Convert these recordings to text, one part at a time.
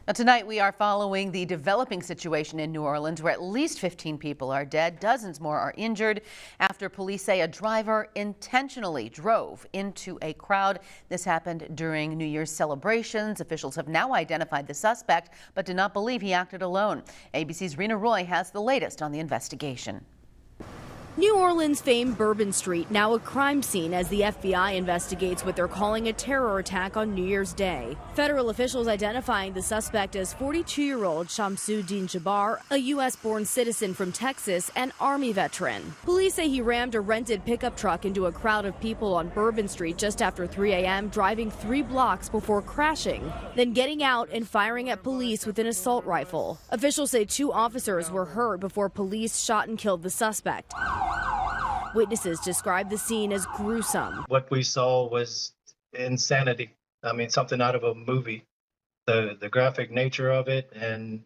Now, tonight, we are following the developing situation in New Orleans where at least 15 people are dead, dozens more are injured after police say a driver intentionally drove into a crowd. This happened during New Year's celebrations. Officials have now identified the suspect but do not believe he acted alone. ABC's Rena Roy has the latest on the investigation. New Orleans famed Bourbon Street now a crime scene as the FBI investigates what they're calling a terror attack on New Year's Day. Federal officials identifying the suspect as 42-year-old Shamsuddin Jabbar, a U.S.-born citizen from Texas and Army veteran. Police say he rammed a rented pickup truck into a crowd of people on Bourbon Street just after 3 a.m., driving 3 blocks before crashing, then getting out and firing at police with an assault rifle. Officials say 2 officers were hurt before police shot and killed the suspect. Witnesses describe the scene as gruesome. What we saw was insanity. I mean, something out of a movie. The graphic nature of it, and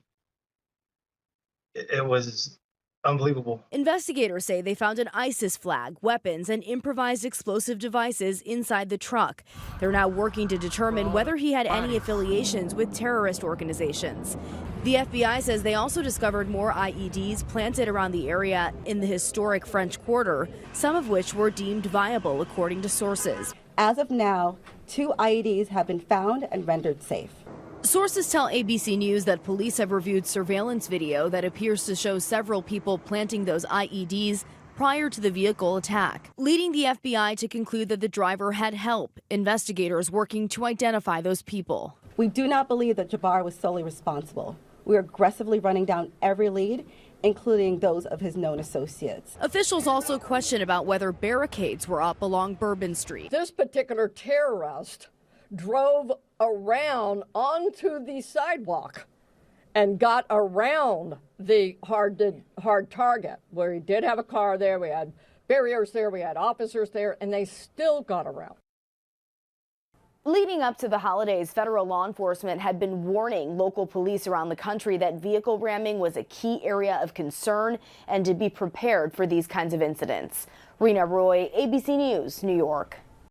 it was unbelievable. Investigators say they found an ISIS flag, weapons, and improvised explosive devices inside the truck. They're now working to determine whether he had any affiliations with terrorist organizations. The FBI says they also discovered more IEDs planted around the area in the historic French Quarter, some of which were deemed viable according to sources. As of now, 2 IEDs have been found and rendered safe. Sources tell ABC News that police have reviewed surveillance video that appears to show several people planting those IEDs prior to the vehicle attack, leading the FBI to conclude that the driver had help. Investigators working to identify those people. We do not believe that Jabbar was solely responsible. We are aggressively running down every lead, including those of his known associates. Officials also question about whether barricades were up along Bourbon Street. This particular terrorist drove around onto the sidewalk and got around the hard target, where he did have a car there, we had barriers there, we had officers there, and they still got around. Leading up to the holidays, federal law enforcement had been warning local police around the country that vehicle ramming was a key area of concern and to be prepared for these kinds of incidents. Rena Roy, ABC News, New York.